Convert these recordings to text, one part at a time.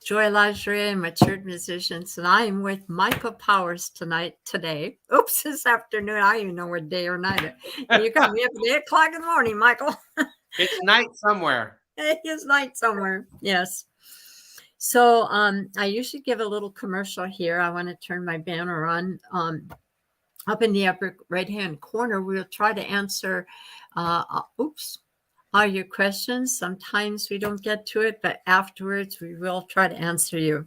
Joy Lingerie, matured musicians, and I am with Michael Powers today. Oops, this afternoon. I don't even know what day or night it. You got me up at 8 o'clock in the morning, Michael. It's night somewhere. It is night somewhere. Yes. So I usually give a little commercial here. I want to turn my banner on. Up in the upper right-hand corner, we'll try to answer. All your questions. Sometimes we don't get to it, but afterwards we will try to answer you.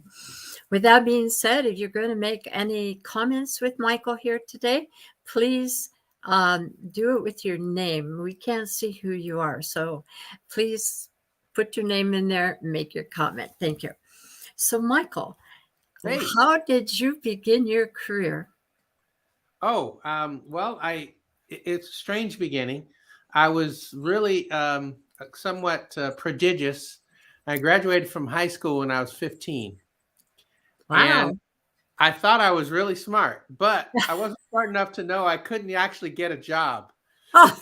With that being said, if you're going to make any comments with Michael here today, please do it with your name. We can't see who you are, so please put your name in there and make your comment. Thank you. So, Michael, Hey. how did you begin your career? Oh, well, it's a strange beginning. I was really somewhat prodigious. I graduated from high school when I was 15. Wow. And I thought I was really smart, but I wasn't smart enough to know I couldn't actually get a job. Oh.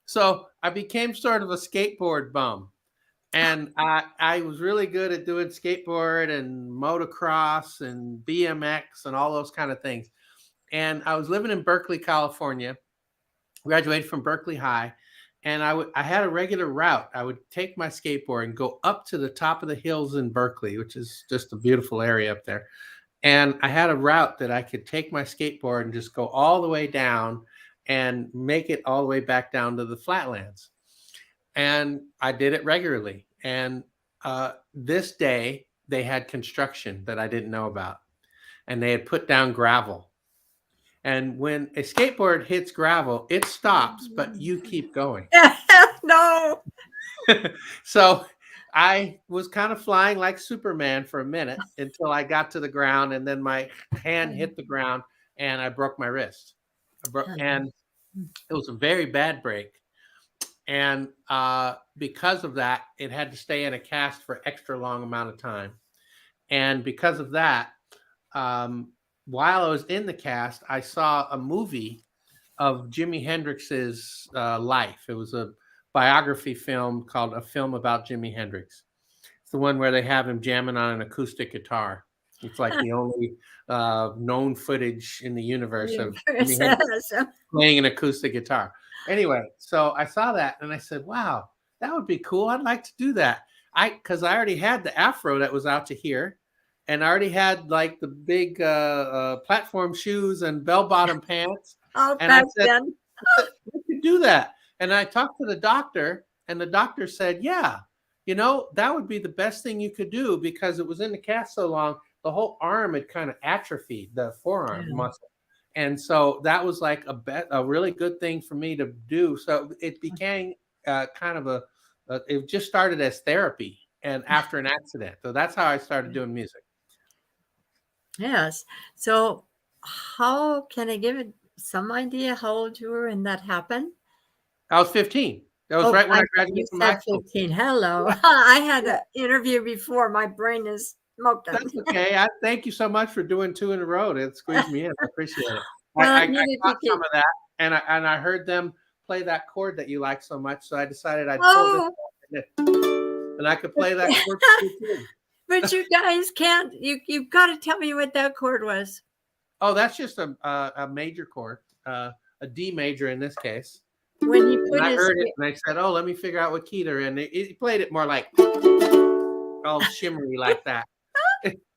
So I became sort of a skateboard bum. And I was really good at doing skateboard and motocross and BMX and all those kind of things. And I was living in Berkeley, California, graduated from Berkeley High. And I had a regular route. I would take my skateboard and go up to the top of the hills in Berkeley, which is just a beautiful area up there. And I had a route that I could take my skateboard and just go all the way down and make it all the way back down to the flatlands. And I did it regularly. And this day, they had construction that I didn't know about. And they had put down gravel. And when a skateboard hits gravel, it stops, but you keep going. No. So I was kind of flying like Superman for a minute until I got to the ground, and then my hand hit the ground and I broke my wrist. And it was a very bad break. And because of that, it had to stay in a cast for extra long amount of time. And because of that, while I was in the cast, I saw a movie of Jimi Hendrix's life. It was a biography film called A Film About Jimi Hendrix. It's the one where they have him jamming on an acoustic guitar. It's like the only known footage in the universe of Jimi Hendrix playing an acoustic guitar. Anyway, so I saw that and I said, wow, that would be cool. I'd like to do that. Because I already had the afro that was out to here. And I already had like the big platform shoes and bell-bottom pants. And I said, we could do that. And I talked to the doctor, and the doctor said, yeah, that would be the best thing you could do, because it was in the cast so long, the whole arm had kind of atrophied, the forearm muscle. And so that was like a really good thing for me to do. So it became kind of it just started as therapy and after an accident. So that's how I started doing music. Yes. So how can I give it some idea how old you were when that happened? I was 15. That was right when I graduated from high school. 15. Hello. Yeah. I had an interview before. My brain is smoked up. That's okay. I thank you so much for doing 2 in a row. It squeezed me in. I appreciate it. I got some of that, and I heard them play that chord that you like so much, so I decided I'd pull this off, and I could play that chord too. But you guys can't. You've got to tell me what that chord was. Oh, that's just a major chord, a D major in this case. When he put I heard it and I said, "Oh, let me figure out what key they're in." He played it more like all shimmery like that.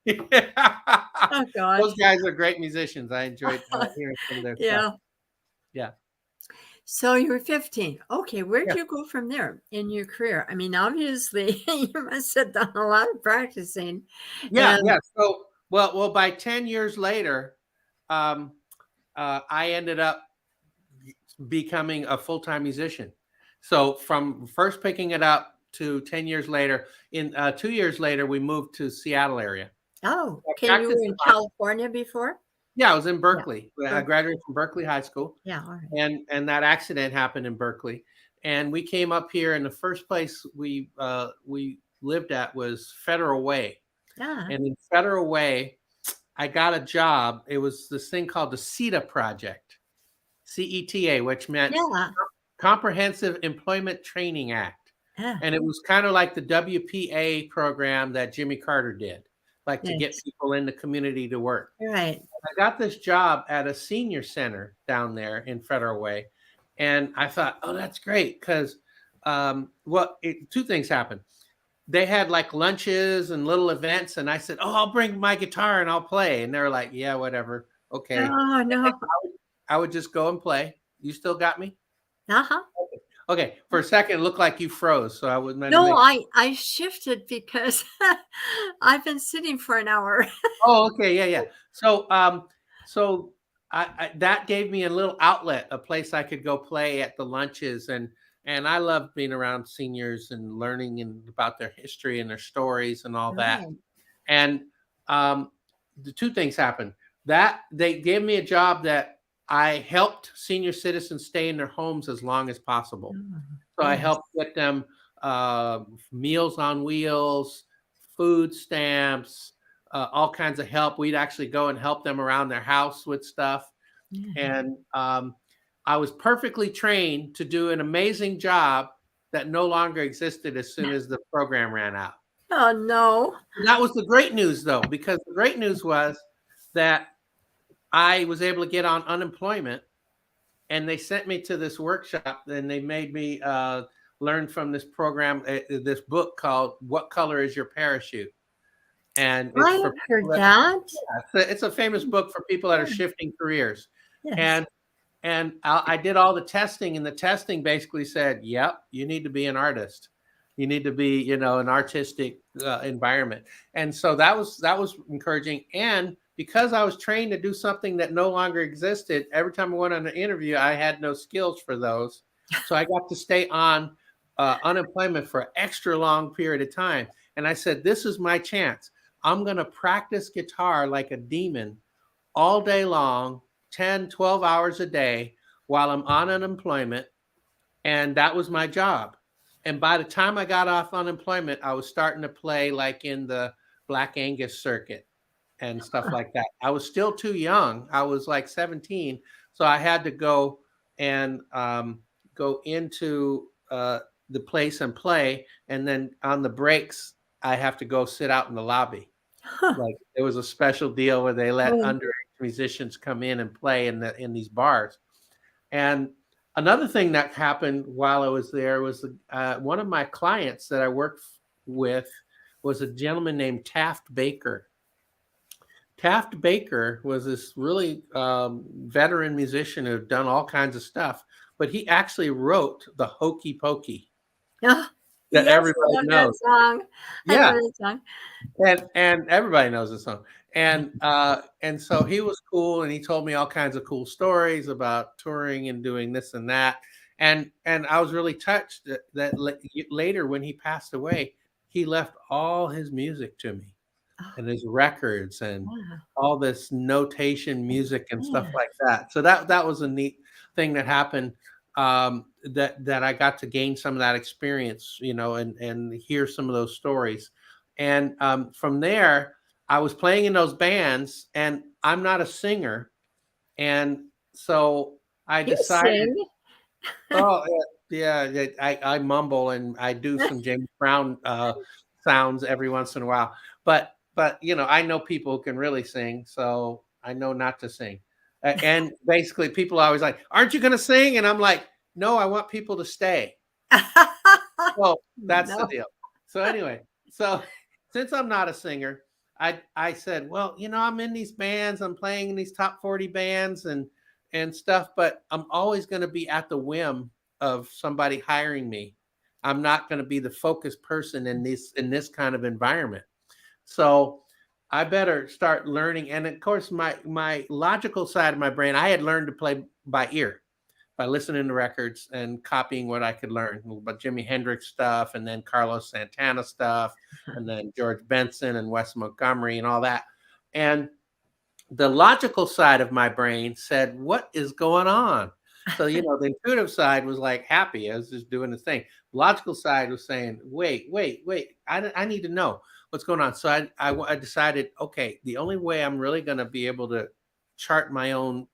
Oh God! Those guys are great musicians. I enjoyed hearing some of their stuff. Yeah. So you were 15. Okay, where'd you go from there in your career? I mean, obviously, you must have done a lot of practicing. Yeah. So, well, by 10 years later, I ended up becoming a full-time musician. So from first picking it up to 10 years later, in 2 years later, we moved to Seattle area. Oh, okay. You were in California before? Yeah, I was in Berkeley. Yeah. I graduated from Berkeley High School. Yeah, all right. And that accident happened in Berkeley. And we came up here, and the first place we lived at was Federal Way. Yeah. And in Federal Way, I got a job. It was this thing called the CETA project, CETA, which meant Comprehensive Employment Training Act. Yeah. And it was kind of like the WPA program that Jimmy Carter did. like to get Yes. people in the community to work. Right. I got this job at a senior center down there in Federal Way, and I thought, oh, that's great because two things happened. They had like lunches and little events, and I said, oh, I'll bring my guitar and I'll play, and they're like, yeah, whatever, okay. Oh, no. I would just go and play. You still got me? Uh-huh. Okay. For a second, it looked like you froze, so I was meant to No, make sure. I shifted because I've been sitting for an hour. Oh, okay, yeah, yeah. So that gave me a little outlet, a place I could go play at the lunches, and I love being around seniors and learning about their history and their stories and all that. Right. And um, the two things happened. That they gave me a job that I helped senior citizens stay in their homes as long as possible. Oh, So I yes. helped get them Meals on Wheels, food stamps, all kinds of help. We'd actually go and help them around their house with stuff. Yeah. And I was perfectly trained to do an amazing job that no longer existed as soon as the program ran out. Oh, no. That was the great news, though, because the great news was that I was able to get on unemployment, and they sent me to this workshop, and they made me learn from this program, this book called "What Color Is Your Parachute?" And I it's for have heard people that, that. it's a famous book for people that are shifting careers. Yes. And I did all the testing, and the testing basically said, "Yep, you need to be an artist. You need to be, an artistic environment." And so that was encouraging. And because I was trained to do something that no longer existed, every time I went on an interview, I had no skills for those. So I got to stay on unemployment for an extra long period of time. And I said, "This is my chance. I'm going to practice guitar like a demon all day long, 10, 12 hours a day while I'm on unemployment." And that was my job. And by the time I got off unemployment, I was starting to play like in the Black Angus circuit and stuff like that. I was still too young. I was like 17. So I had to go and go into the place and play. And then on the breaks, I have to go sit out in the lobby. Like there was a special deal where they let Oh, underage musicians come in and play in these bars. And another thing that happened while I was there was one of my clients that I worked with was a gentleman named Taft Baker. Taft Baker was this really veteran musician who had done all kinds of stuff, but he actually wrote the Hokey Pokey yeah. that Yes, I everybody love that knows. song. I Yeah, love that song. and everybody knows the song. And so he was cool, and he told me all kinds of cool stories about touring and doing this and that. And I was really touched that later when he passed away, he left all his music to me Oh, and his records and wow. all this notation music and stuff Yeah. like that. So that was a neat thing that happened. That I got to gain some of that experience, and hear some of those stories. And from there, I was playing in those bands, and I'm not a singer, and so I You decided, sing. oh yeah, yeah, I mumble and I do some James Brown sounds every once in a while, but I know people who can really sing, so I know not to sing. And basically, people are always like, "Aren't you going to sing?" And I'm like, "No, I want people to stay." Well, that's the No. deal. So anyway, so since I'm not a singer, I said, well, I'm in these bands, I'm playing in these top 40 bands and stuff, but I'm always going to be at the whim of somebody hiring me. I'm not going to be the focused person in this kind of environment. So I better start learning. And of course, my logical side of my brain, I had learned to play by ear, by listening to records and copying what I could learn about Jimi Hendrix stuff, and then Carlos Santana stuff, and then George Benson and Wes Montgomery and all that. And the logical side of my brain said, "What is going on?" So, the intuitive side was like happy. I was just doing the thing. Logical side was saying, wait, wait, wait. I need to know what's going on. So I decided, okay, the only way I'm really going to be able to chart my own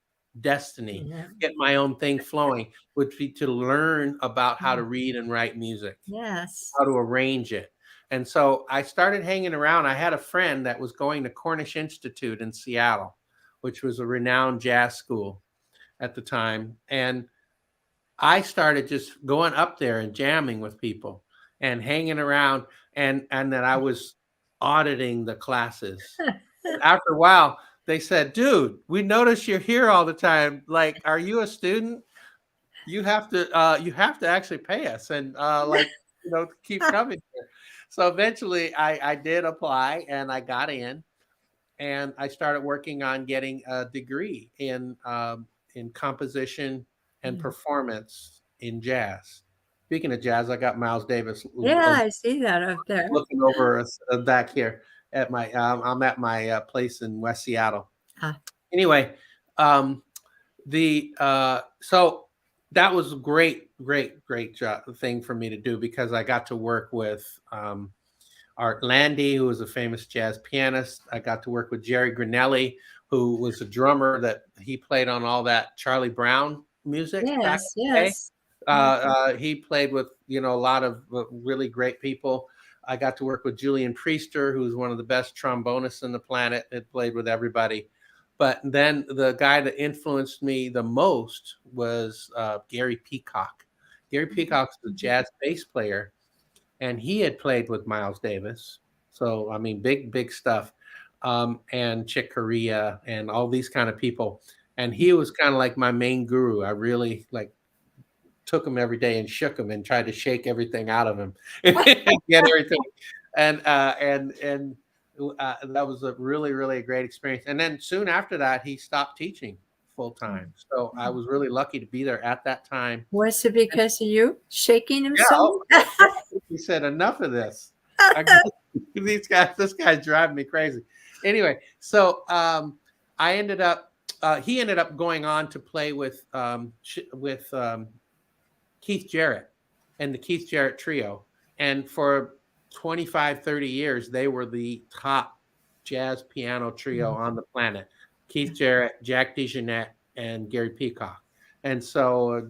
destiny, Yeah. get my own thing flowing, would be to learn about how to read and write music, Yes. how to arrange it. And so I started hanging around. I had a friend that was going to Cornish Institute in Seattle, which was a renowned jazz school at the time. And I started just going up there and jamming with people and hanging around, and then I was auditing the classes. And after a while, they said, "Dude, we notice you're here all the time. Like, are you a student? You have to actually pay us and keep coming here." So eventually I did apply and I got in, and I started working on getting a degree in composition and performance in jazz. Speaking of jazz, I got Miles Davis Yeah, I see that up there. looking over us back here at my. I'm at my place in West Seattle. Ah. Anyway, um, so that was a great job thing for me to do because I got to work with Art Landy, who was a famous jazz pianist. I got to work with Jerry Granelli, who was a drummer that he played on all that Charlie Brown music back Yes, in the day. yes. He played with a lot of really great people. I got to work with Julian Priester, who's one of the best trombonists on the planet. It played with everybody. But then the guy that influenced me the most was Gary Peacock. Gary Peacock's the jazz bass player, and he had played with Miles Davis. So, I mean, big stuff. And Chick Corea and all these kind of people. And he was kind of like my main guru. I really took him every day and shook him and tried to shake everything out of him and get everything. And that was a really great experience. And then soon after that, he stopped teaching full time. So I was really lucky to be there at that time. Was it because of you shaking him Yeah, so? he said, "Enough of this. This guy's driving me crazy." Anyway, so I ended up. He ended up going on to play with Keith Jarrett and the Keith Jarrett Trio, and for 25, 30 years, they were the top jazz piano trio on the planet. Keith Jarrett, Jack DeJohnette, and Gary Peacock. And so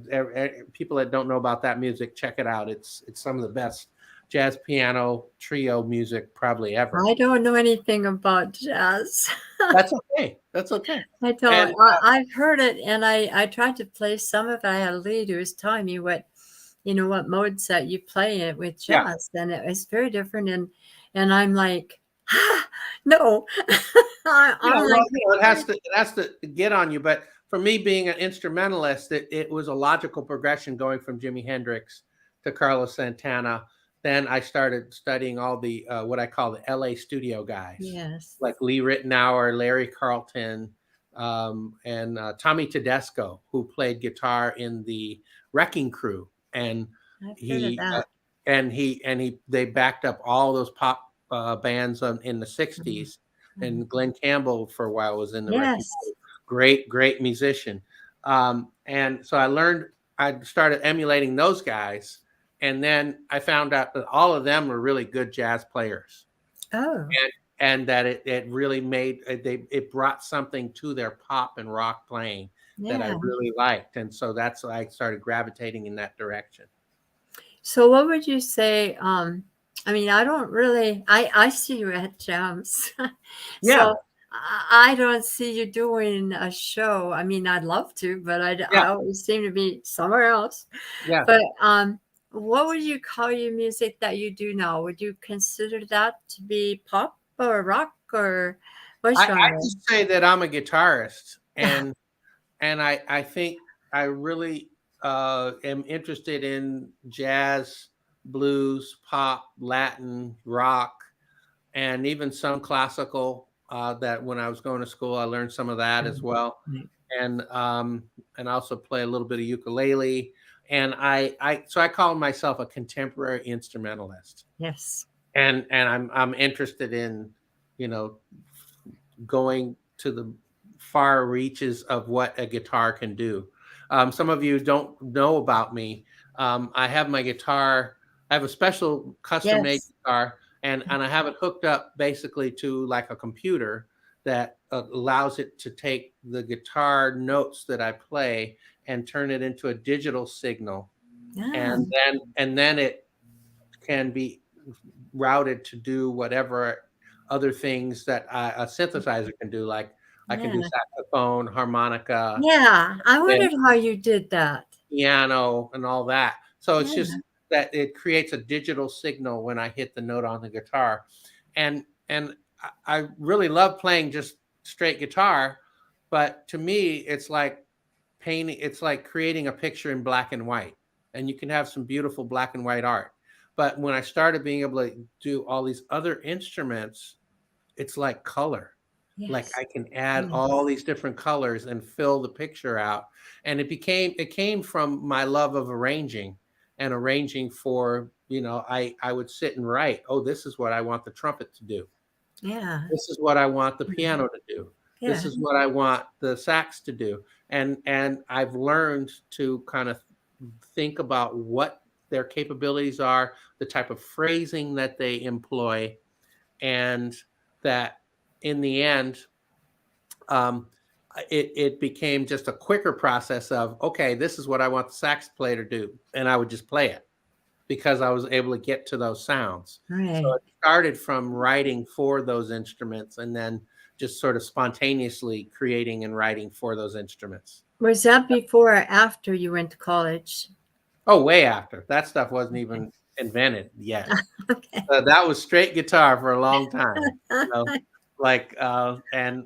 people that don't know about that music, check it out. It's some of the best jazz piano trio music probably ever. I don't know anything about jazz. That's okay. That's okay. I don't. And, I've heard it, and I tried to play some of it. I had a lead who was telling me what modes that you play it with jazz, and it was very different. And I'm like, no. It has to get on you. But for me, being an instrumentalist, it was a logical progression going from Jimi Hendrix to Carlos Santana. Then I started studying all the what I call the LA studio guys, yes, like Lee Ritenour, Larry Carlton, and Tommy Tedesco, who played guitar in the Wrecking Crew, and they backed up all those pop bands in the '60s, and Glenn Campbell for a while was in the Wrecking Crew. Great musician, and so I started emulating those guys. And then I found out that all of them were really good jazz players. Oh. And that it really it brought something to their pop and rock playing that I really liked. And so that's why I started gravitating in that direction. So what would you say? I mean, I don't really, I see you at jams. So I don't see you doing a show. I mean, I'd love to, but I always seem to be somewhere else. Yeah. But what would you call your music that you do now? Would you consider that to be pop or rock or what genre? I just say that I'm a guitarist, and I think I really am interested in jazz, blues, pop, Latin, rock, and even some classical. That when I was going to school, I learned some of that as well, and also play a little bit of ukulele. And so I call myself a contemporary instrumentalist. Yes. And I'm interested in, going to the far reaches of what a guitar can do. Some of you don't know about me. I have my guitar. I have a special custom-made guitar, and I have it hooked up basically to like a computer that allows it to take the guitar notes that I play and turn it into a digital signal, and then it can be routed to do whatever other things that a synthesizer can do. Like I can do Yeah. saxophone, harmonica, Yeah. I and wondered how you did that. piano, and all that. So it's Yeah. just that it creates a digital signal when I hit the note on the guitar, and I really love playing just straight guitar, but to me, it's like painting. It's like creating a picture in black and white, and you can have some beautiful black and white art. But when I started being able to do all these other instruments, it's like color. Like Yes. I can add all Yes. these different colors and fill the picture out. And it came from my love of arranging and arranging for, I would sit and write, oh, this is what I want the trumpet to do. Yeah. This is what I want the Yeah. piano to do. This Yeah. is what I want the sax to do. And I've learned to kind of think about what their capabilities are, the type of phrasing that they employ, and that in the end, um, it became just a quicker process of, okay, this is what I want the sax player to do, and I would just play it because I was able to get to those sounds. So Right. it started from writing for those instruments, and then just sort of spontaneously creating and writing for those instruments. Was that before or after you went to college? Oh, way after. That stuff wasn't Okay. even invented yet. Okay. That was straight guitar for a long time. Like and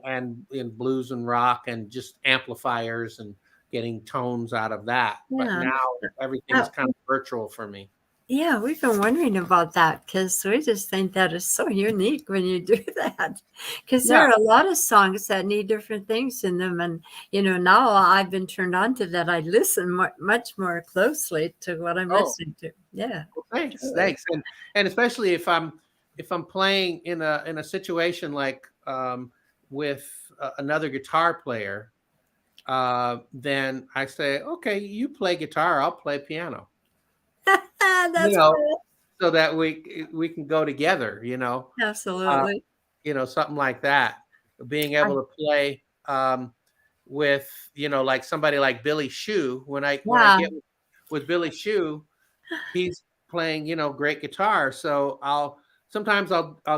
in blues and rock and just amplifiers and getting tones out of that. But Yeah. now everything's Uh, kind of virtual for me. yeah, we've been wondering about that because we just think that is so unique when you do that. Because there Yeah. are a lot of songs that need different things in them. And, now I've been turned on to that. I listen much more closely to what I'm Oh, listening to. Yeah. well, thanks, Totally. thanks. And especially if I'm playing in a situation like with another guitar player, then I say, okay, you play guitar, I'll play piano. You That's know, cool. so that we can go together. Uh, Absolutely. something like that. Being I, able to play with, like somebody like Billy Shoe. When I yeah. get with Billy Shoe, he's playing, great guitar. So I'll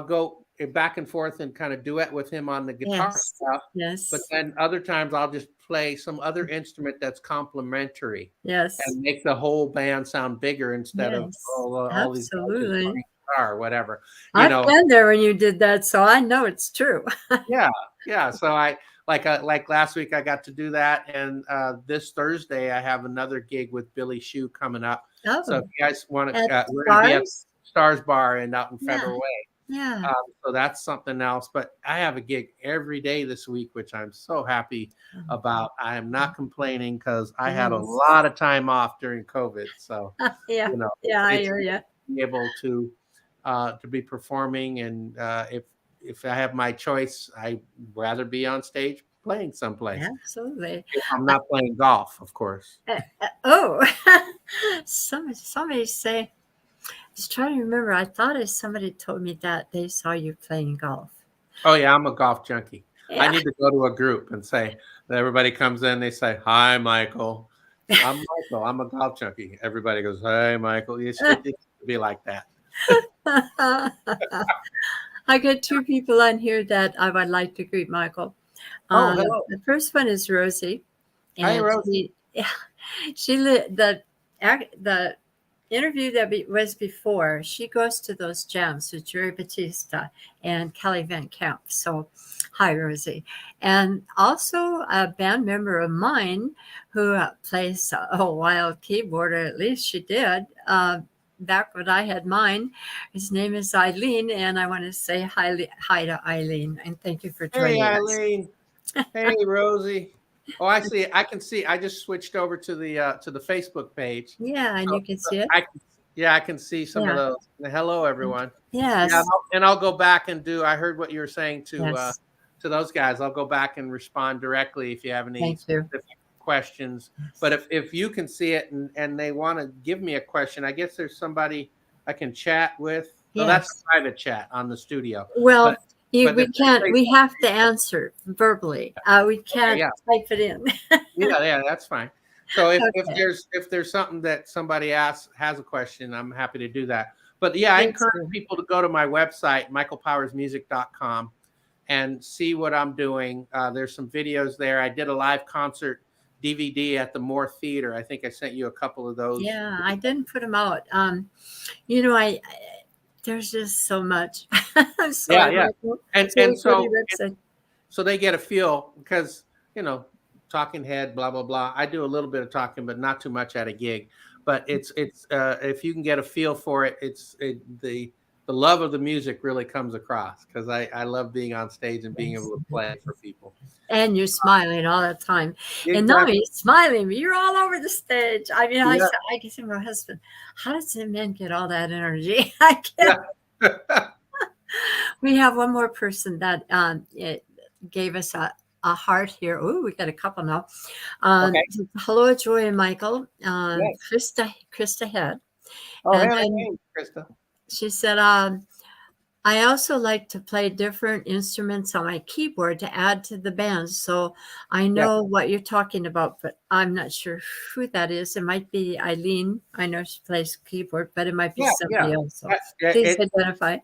go back and forth and kind of duet with him on the guitar Yes. stuff. But Yes. then other times I'll just play some other instrument that's complementary Yes. and make the whole band sound bigger instead of Yes. all these guys just Absolutely. playing guitar or whatever. You I've know, been there when you did that, so I know it's true. yeah, yeah. So I like last week I got to do that, and this Thursday I have another gig with Billy Shoe coming up. So if Oh, you guys want at to, we're going to be at Stars? Stars Bar and out in Yeah. Federal Way. Yeah. So that's something else. But I have a gig every day this week, which I'm so happy Oh, about. I am not complaining because I had a yes. lot of time off during COVID. So Yeah. you know, Yeah, I it's hear nice you. to be able to be performing, and if I have my choice, I'd rather be on stage playing someplace. Absolutely. If I'm not playing golf, of course. Oh, somebody say, I was trying to remember. I thought somebody told me that they saw you playing golf. Oh yeah, I'm a golf junkie. I Yeah. need to go to a group and say that everybody comes in, they say, "Hi, Michael." I'm Michael. I'm a golf junkie. Everybody goes, "Hey, Michael." It should be like that. I got two people on here that I would like to greet, Michael. Oh, hello. The first one is Rosie, Hi, and Rosie. the interview that was before. She goes to those jams with Jerry Batista and Kelly Van Camp. So, hi, Rosie, and also a band member of mine who plays a wild keyboard, or at least she did. Back when I had mine, his name is Eileen, and I want to say hi to Eileen and thank you for Hey, joining us. Eileen. Hey, Rosie. Oh, actually, I can see. I just switched over to the Facebook page. Yeah, and So, you can see it. I can see some of Yeah. those. Hello, everyone. Yeah, Yes. and I'll go back and do. I heard what you were saying Yes. to those guys. I'll go back and respond directly if you have any Thank you. specific questions. But if you can see it and they want to give me a question, I guess there's somebody I can chat with. No, that's Yes. a private chat on the studio. Well, But we if can't. they We have to answer verbally. We okay, can't yeah. type it in. Yeah, that's fine. So if Okay. there's something that somebody has a question, I'm happy to do that. But yeah, I That's encourage good. people to go to my website, michaelpowersmusic.com, and see what I'm doing. There's some videos there. I did a live concert DVD at the Moore Theater. I think I sent you a couple of those. Yeah, I didn't put them out. There's just so much. I'm Yeah, sorry, yeah. Michael. And It's a and really pretty so website. so they get a feel because you know talking head blah blah blah. I do a little bit of talking but not too much at a gig. But it's if you can get a feel for it, the love of the music really comes across because I love being on stage and being Yes. able to play for people. And you're smiling all the time. And not Exactly. me smiling, but you're all over the stage. I mean, Yeah. I can say to my husband, how does the men get all that energy? I can't. Yeah. We have one more person that it gave us a heart here. Oh, we got a couple now. Okay. Hello, Joy and Michael. Yes. Krista Head. Oh, And hey, then hey, Krista. she said, I also like to play different instruments on my keyboard to add to the band. So I Yeah. know what you're talking about, but I'm not sure who that is. It might be Eileen. I know she plays keyboard, but it might be Yeah. Yeah. somebody else. So Yeah, please identify.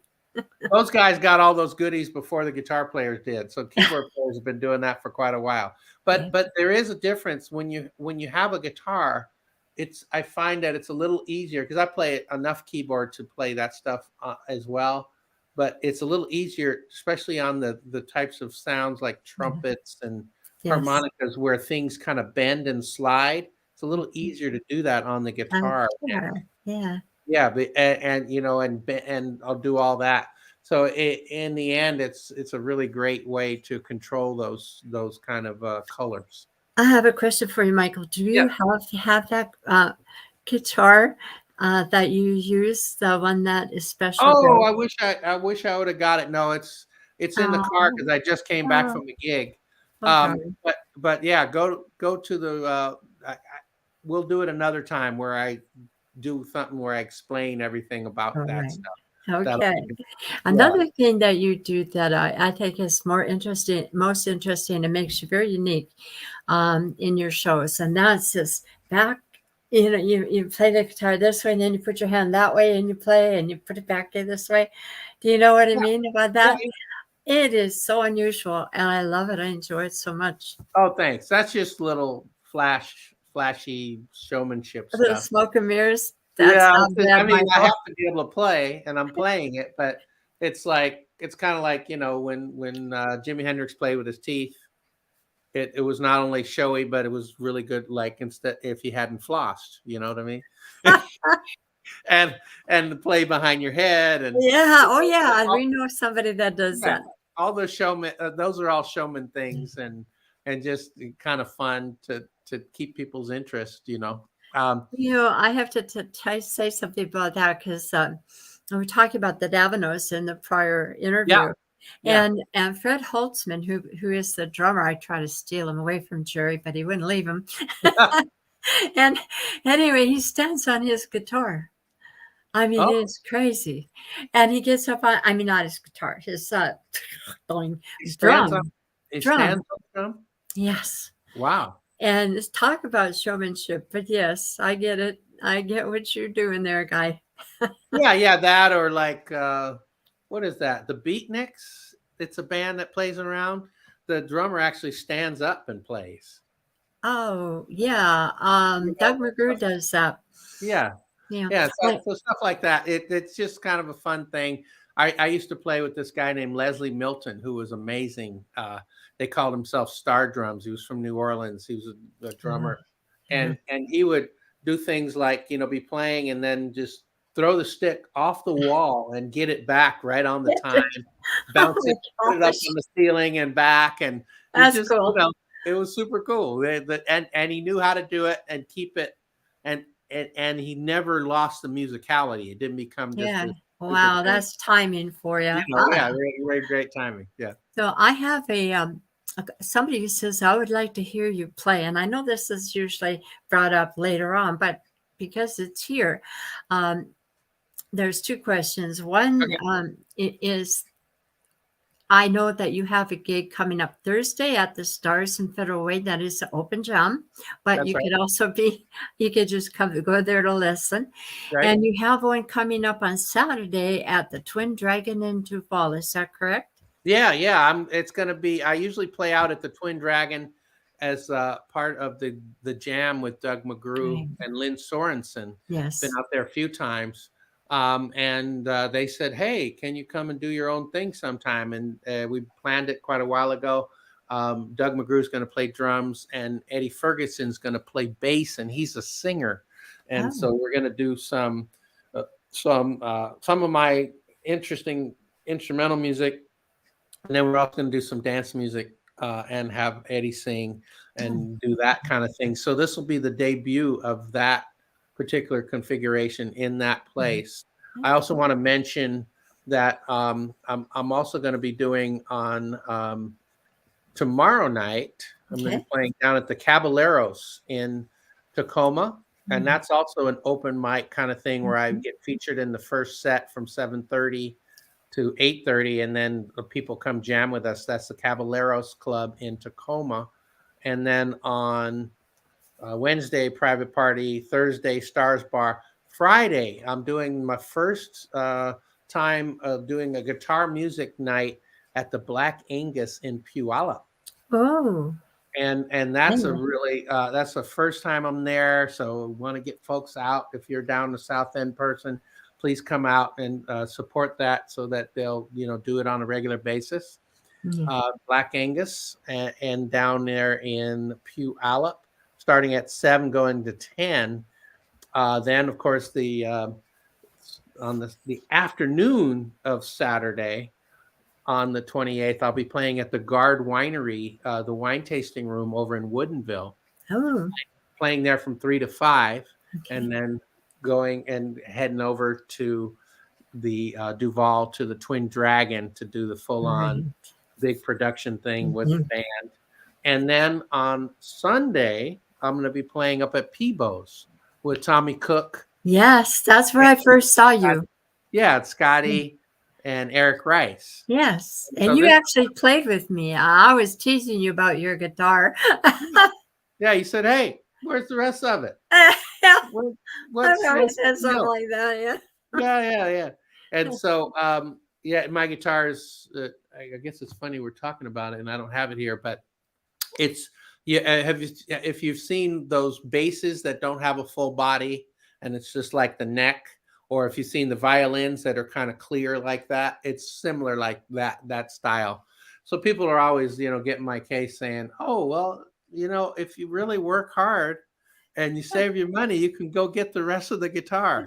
those guys got all those goodies before the guitar players did. So keyboard players have been doing that for quite a while. Yeah. But there is a difference when you have a guitar. I find that it's a little easier because I play enough keyboard to play that stuff as well. But it's a little easier, especially on the types of sounds like trumpets and Yes. harmonicas where things kind of bend and slide. It's a little easier to do that on the guitar. Sure. Yeah. Yeah, but and I'll do all that. So in the end, it's a really great way to control those kind of colors. I have a question for you, Michael. Do Yeah. you have that guitar that you use, the one that is special? Oh, I wish I would have got it. No, it's in the car Oh, because I just came back oh, from a gig. okay. But yeah, go to the. We'll do it another time where I do something where I explain everything All about that right. stuff. That'll Okay. be yeah. Another thing that you do that I think is most interesting, and makes you very unique in your shows, and that's this back. You play the guitar this way, and then you put your hand that way, and you play, and you put it back in this way. Do you know what I Yeah, mean about yeah, that? It is so unusual, and I love it. I enjoy it so much. oh, thanks. That's just little flashy showmanship The stuff. smoke and mirrors. That's Yeah, not I bad, mean, I Michael. have to be able to play, and I'm playing it, but it's kind of like when Jimi Hendrix played with his teeth. It was not only showy, but it was really good. Like instead, if he hadn't flossed, you know what I mean? and and the play behind your head, and Yeah. you Oh, yeah. know, We know somebody that does yeah, that. all those showman, those are all showman things, and just kind of fun to keep people's interest. I have to say something about that because we were talking about the Davinos in the prior Yeah, interview, yeah, and Fred Holtzman, who is the drummer, I try to steal him away from Jerry, but he wouldn't leave him. And anyway, he stands on his guitar. I mean, oh, it's crazy, and he gets up on. I mean, not his guitar, his going he stands up, drum, he drum. stands up drum. Yes. Wow. And let's talk about showmanship. But yes, I get it. I get what you're doing there, guy. Yeah, yeah, that or like what is that? The Beatniks? It's a band that plays around. The drummer actually stands up and plays. Oh, yeah. You Doug know? McGrew does that. Yeah. Yeah. Yeah, Like, so stuff like that. It's just kind of a fun thing. I used to play with this guy named Leslie Milton, who was amazing. They called himself Star Drums. He was from New Orleans. He was a drummer, yeah. and he would do things like be playing and then just throw the stick off the wall and get it back right on the time, Oh bounce my it, put it up gosh. on the ceiling and back, and it That's just cool. it was super cool. And he knew how to do it and keep it, and and he never lost the musicality. It didn't become just Yeah. this stupid Wow. thing. That's timing for you. Yeah, great timing. Yeah. So I have somebody who says, I would like to hear you play. And I know this is usually brought up later on, but because it's here, um, there's two questions. One Okay. is I know that you have a gig coming up Thursday at the Stars in Federal Way. That is an open jam, but That's you right. could also you could just go there to listen. Right. And you have one coming up on Saturday at the Twin Dragon in Duval. Is that correct? Yeah. It's going to be. I usually play out at the Twin Dragon as part of the jam with Doug McGrew Okay. and Lynn Sorensen. Been Yes. out there a few times, and they said, "Hey, can you come and do your own thing sometime?" And we planned it quite a while ago. Doug McGrew's going to play drums, and Eddie Ferguson's going to play bass, and he's a singer. And Oh, so we're going to do some of my interesting instrumental music, and then we're also going to do some dance music and have Eddie sing and do that kind of thing. So this will be the debut of that particular configuration in that place. I also want to mention that I'm also going to be doing on tomorrow night. I'm going to okay. be playing down at the Caballeros in Tacoma. And that's also an open mic kind of thing where I get featured in the first set from 7:30 to 8:30, and then the people come jam with us. That's the Caballeros Club in Tacoma. And then on Wednesday, private party. Thursday, Stars Bar. Friday, I'm doing my first time of doing a guitar music night at the Black Angus in Puyallup. Oh, And that's a anyway. really that's the first time I'm there. So want to get folks out. If you're down the South End person, please come out and support that so that they'll do it on a regular basis. Yeah. Black Angus and down there in Puyallup, starting at 7, going to 10. Then of course on the afternoon of Saturday, on the 28th, I'll be playing at the Guard Winery, the wine tasting room over in Woodinville, Oh, playing there from 3 to 5, okay. and then going and heading over to the Duval to the Twin Dragon to do the full-on Right. big production thing with the Mhm. band. And then on Sunday, I'm going to be playing up at Peebo's with Tommy Cook. Yes, that's where I first saw you. Yeah, it's Scotty and Eric Rice. Yes, So and you actually played with me. I was teasing you about your guitar. yeah, he said, "Hey, where's the rest of it? Yeah, What, I've always what's said the something deal?" like that. Yeah. Yeah. And so, yeah, my guitar is. I guess it's funny we're talking about it, and I don't have it here, but it's if you've seen those basses that don't have a full body and it's just like the neck, or if you've seen the violins that are kind of clear like that, it's similar like that style. So people are always getting my case saying, "Oh, well, if you really work hard and you save your money, you can go get the rest of the guitar,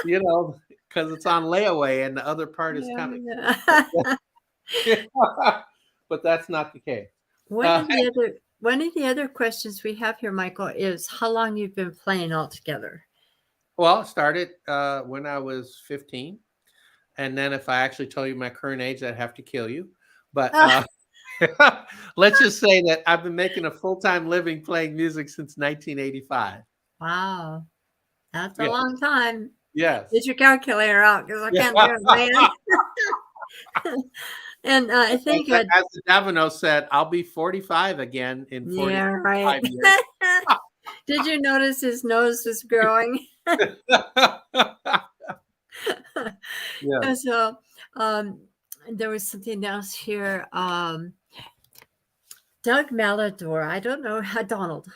Guitar. because it's on layaway and the other part is Yeah, coming." yeah. But that's not the case. One of the other questions we have here, Michael, is how long you've been playing altogether. Well, it started when I was 15. And then if I actually told you my current age, I'd have to kill you. But Ah, let's just say that I've been making a full-time living playing music since 1985. wow, that's a Yeah. long time. Yes. Get your calculator out because I Yeah. can't do it, man. And I think, As the Davino said, I'll be 45 again in yeah, right. 45 years. Did you notice his nose was growing? Yeah. So, um, there was something else here. Doug Malador, I don't know how Donald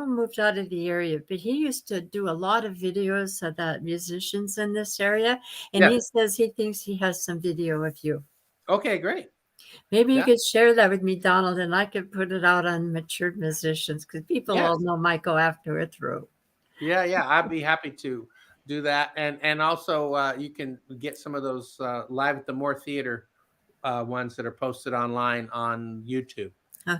moved out of the area, but he used to do a lot of videos of the musicians in this area, and he Yes. says he thinks he has some video of you. Okay, great. Maybe you Yeah. could share that with me, Donald, and I could put it out on Matured Musicians because people Yes. all know Michael after it through. Yeah. I'd be happy to do that. And also you can get some of those Live at the Moore Theater ones that are posted online on YouTube.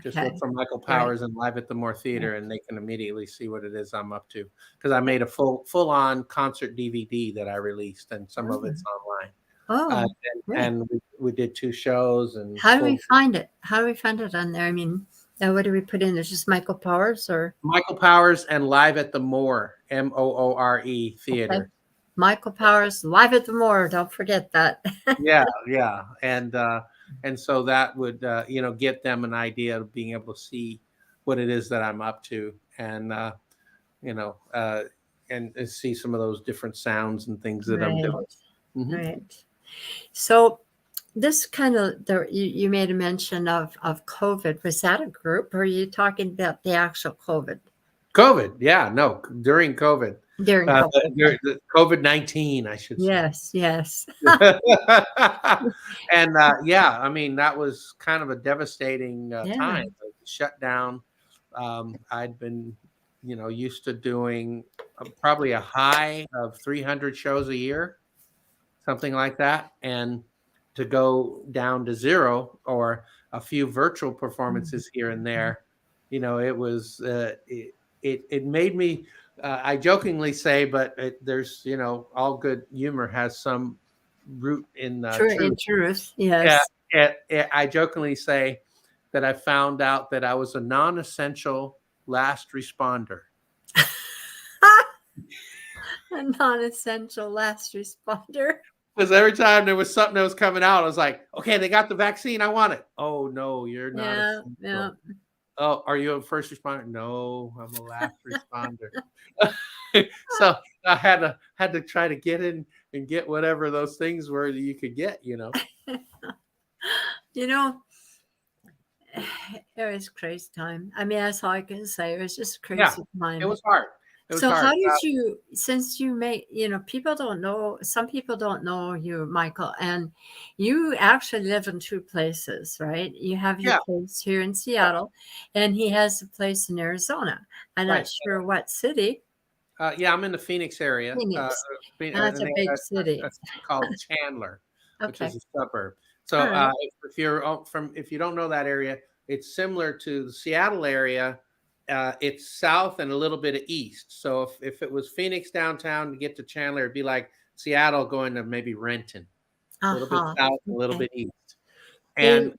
Just look Okay, for Michael great. Powers and Live at the Moore Theater, and they can immediately see what it is I'm up to. Because I made a full-on concert DVD that I released, and some of it's online. Oh, great. And we did 2 shows. And How do we find it? How do we find it on there? I mean, what do we put in? There's just Michael Powers or Michael Powers and Live at the Moore, Moore Theater. okay. Michael Powers Live at the Moore. Don't forget that. Yeah. And And so that would, get them an idea of being able to see what it is that I'm up to, and, you know, uh, and see some of those different sounds and things that I'm Right. doing. Mhm. Right. So this kind of you made a mention of COVID. Was that a group, or are you talking about the actual COVID COVID, yeah, no, during COVID, during COVID? Okay. the COVID-19, I should say. Yes, yes. And yeah, I mean that was kind of a devastating Yeah. time. Like, shut down. I'd been, used to doing probably a high of 300 shows a year, something like that, and to go down to zero or a few virtual performances here and there, it was it made me. I jokingly say, but there's all good humor has some root in True, in truth. truth, Yeah, yes. I jokingly say that I found out that I was a non-essential last responder. A non-essential last responder. Because every time there was something that was coming out, I was like, okay, they got the vaccine. I want it. Oh, no, you're not Yeah, yeah. essential. Oh, are you a first responder? No, I'm a last responder. So I had to try to get in and get whatever those things were that you could get, You know, it was crazy time. I mean, that's all I can say. It was just Yeah, crazy it time. was hard. It was So hard. how did you, since you make, people don't know, some people don't know you, Michael, and you actually live in two places, right? You have your Yeah, place here in yeah, Seattle, and he has a place in Arizona. I'm not right. sure what city. Yeah, I'm in the Phoenix area. Phoenix. That's a big city. A city called Chandler, which Okay. is a suburb. So All right. if you don't know that area, it's similar to the Seattle area. It's south and a little bit of east. So if it was Phoenix downtown to get to Chandler, it'd be like Seattle going to maybe Renton, a little bit Uh-huh. south, a little Okay. bit east. They,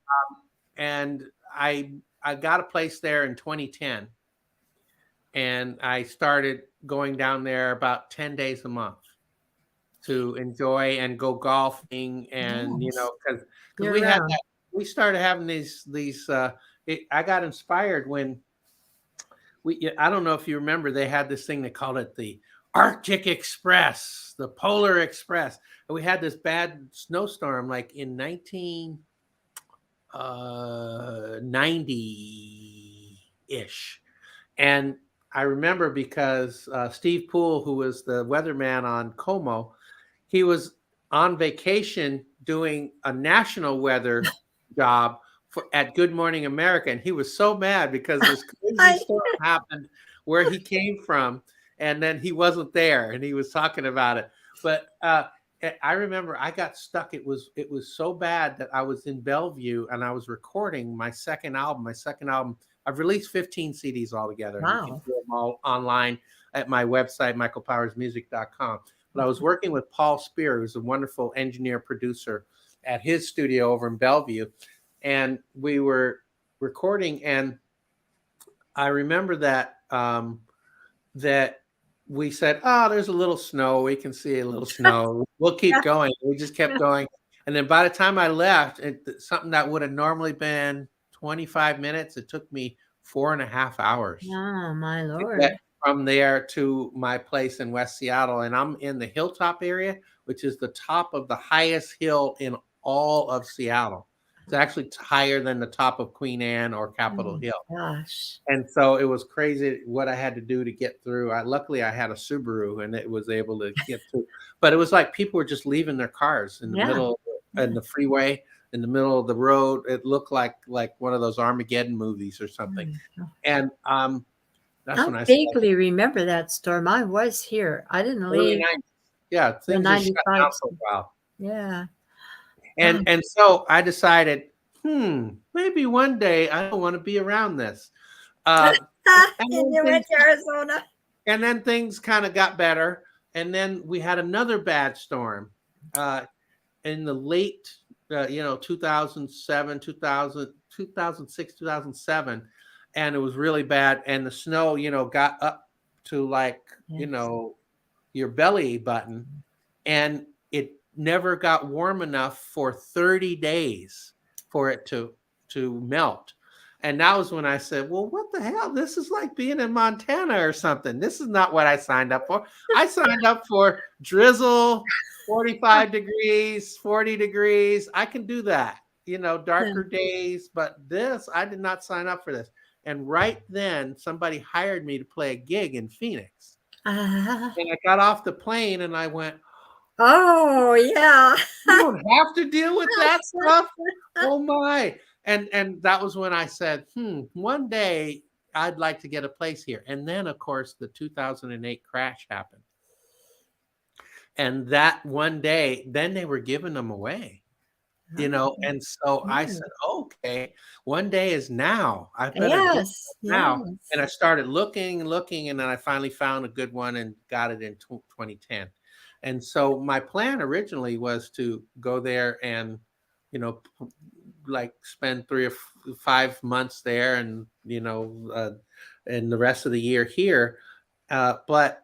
And I got a place there in 2010, and I started going down there about 10 days a month to enjoy and go golfing, and yes, because you're around. we started having these I got inspired when I don't know if you remember, they had this thing, they called it the Arctic Express, the Polar Express, and we had this bad snowstorm like in 1990 ish. And I remember because Steve Poole, who was the weatherman on Como, he was on vacation doing a national weather job at Good Morning America, and he was so mad because this crazy I, storm happened where he came from, and then he wasn't there, and he was talking about it. But I remember I got stuck. It was so bad that I was in Bellevue and I was recording my second album. I've released 15 CDs altogether, and you can wow. hear them all online at my website, michaelpowersmusic.com. But I was working with Paul Spear, who's a wonderful engineer producer, at his studio over in Bellevue, and we were recording. And I remember that we said, "Oh, there's a little snow. We can see a little snow. We'll keep going." We just kept going, and then by the time I left, something that would have normally been 25 minutes, it took me 4.5 hours Oh, my to get Lord. from there to my place in West Seattle. And I'm in the Hilltop area, which is the top of the highest hill in all of Seattle. It's actually higher than the top of Queen Anne or Capitol Oh, Hill. gosh. And so it was crazy what I had to do to get through. Luckily, I had a Subaru and it was able to get through. But it was like people were just leaving their cars in the Yeah. middle, in the freeway, in the middle of the road. It looked like one of those Armageddon movies or something. And that's I when I said, vaguely remember that storm. I was here. I didn't early leave 90s. Yeah, the things just shut 95. down for a while. Yeah. And so I decided, maybe one day I don't want to be around this. Uh, and And then you went things to Arizona. and then things kind of got better. And then we had another bad storm in the late, 2007, 2006, 2007. And it was really bad. And the snow, got up to like, Yes. your belly button. And it never got warm enough for 30 days for it to melt. And that was when I said, well, what the hell? This is like being in Montana or something. This is not what I signed up for. I signed up for drizzle, 45 degrees, 40 degrees. I can do that, darker days. But this, I did not sign up for this. And right then, somebody hired me to play a gig in Phoenix. And I got off the plane and I went, oh, yeah. you don't have to deal with that stuff. Oh, my. And that was when I said, one day I'd like to get a place here. And then, of course, the 2008 crash happened. And that one day, then they were giving them away, And so I said, okay, one day is now. I better get it now. And I started looking, and then I finally found a good one and got it in 2010. And so my plan originally was to go there and, like spend 3 or 5 months there and, and the rest of the year here. But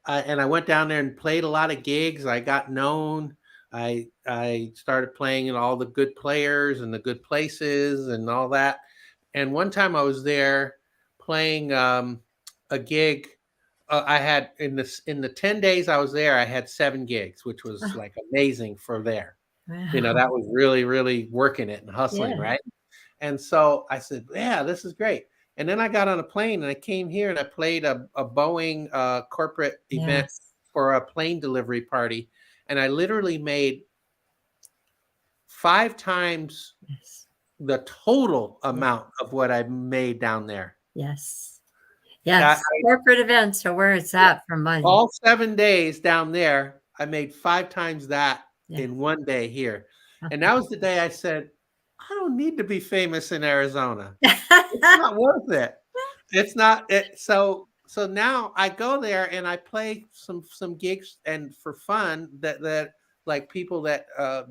I went down there and played a lot of gigs. I got known. I started playing in all the good players and the good places and all that. And one time I was there playing a gig. I had in the 10 days I was there, I had 7 gigs, which was like amazing for there. Wow. That was really, really working it and hustling, right? And so I said, yeah, this is great. And then I got on a plane and I came here and I played a Boeing corporate event for a plane delivery party. And I literally made 5 times the total amount of what I made down there. Yes. Corporate events are where it's at for money. All 7 days down there, I made 5 times that in one day here. And that was the day I said, I don't need to be famous in Arizona. It's not worth it. It's not it. So now I go there and I play some gigs and for fun that like people that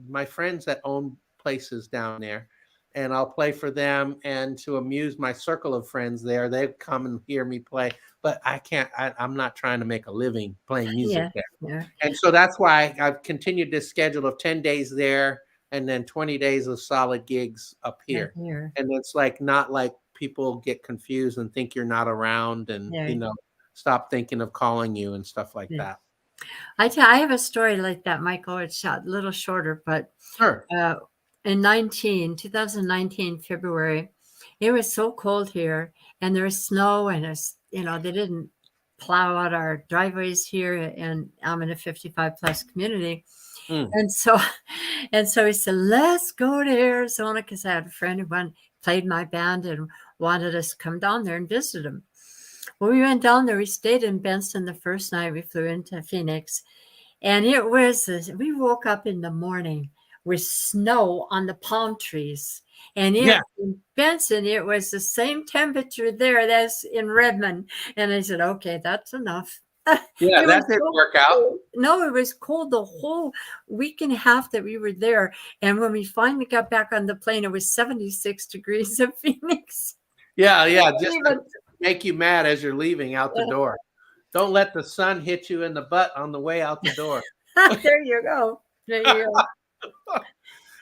my friends that own places down there, and I'll play for them and to amuse my circle of friends there. They come and hear me play, but I can't. I'm not trying to make a living playing music there. Yeah. And so that's why I've continued this schedule of 10 days there and then 20 days of solid gigs up here. And it's like not like people get confused and think you're not around and stop thinking of calling you and stuff like that. I have a story like that, Michael. It's a little shorter, but sure. In 2019 February, it was so cold here, and there was snow, and they didn't plow out our driveways here, and I'm in a 55 plus community. And so he said, let's go to Arizona, because I had a friend who played my band and wanted us to come down there and visit him. Well, we went down there. We stayed in Benson the first night. We flew into Phoenix, and it was we woke up in the morning with snow on the palm trees. And in Benson, it was the same temperature there as in Redmond. And I said, okay, that's enough. Yeah, that didn't work out. No, it was cold the whole week and a half that we were there. And when we finally got back on the plane, it was 76 degrees in Phoenix. Yeah, just to make you mad as you're leaving out the door. Don't let the sun hit you in the butt on the way out the door. There you go.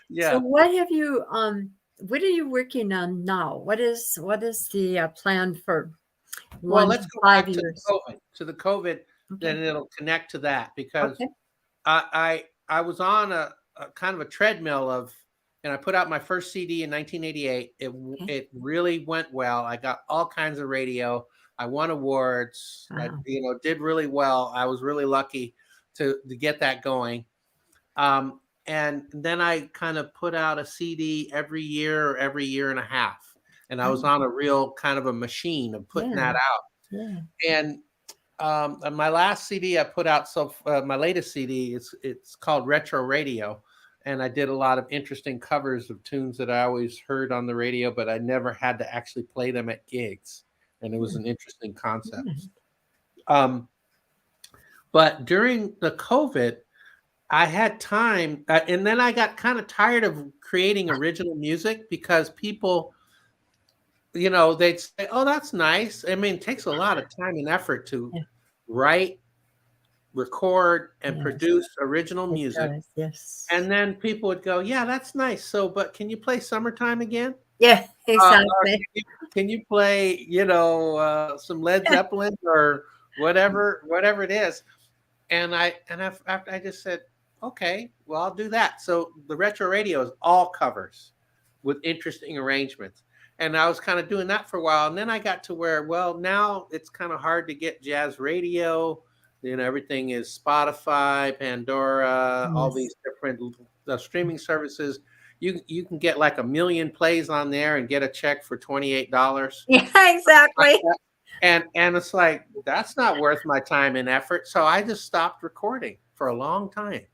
Yeah. So what are you working on now? What is the plan for well, let's go back to the COVID, then it'll connect to that, because I was on a kind of a treadmill and I put out my first CD in 1988. It really went well. I got all kinds of radio. I won awards. Wow. I did really well. I was really lucky to get that going. And then I kind of put out a CD every year or every year and a half. And I was on a real kind of a machine of putting that out. Yeah. And my last CD I put out, my latest CD, it's called Retro Radio. And I did a lot of interesting covers of tunes that I always heard on the radio, but I never had to actually play them at gigs. And it was an interesting concept. But during the COVID, I had time, and then I got kind of tired of creating original music, because people, they'd say, oh, that's nice. I mean, it takes a lot of time and effort to write record and Yes, produce original it music. does. Yes. And then people would go, yeah, that's nice. So, but can you play Summertime again? Yeah, Or exactly. can you play, some Led Zeppelin or whatever it is? After I just said, okay, well, I'll do that. So the retro radio is all covers with interesting arrangements. And I was kind of doing that for a while. And then I got to where, well, now it's kind of hard to get jazz radio. Everything is Spotify, Pandora, all Yes. these different streaming services. You can get like 1 million plays on there and get a check for $28. Yeah, exactly. And it's like, that's not worth my time and effort. So I just stopped recording for a long time.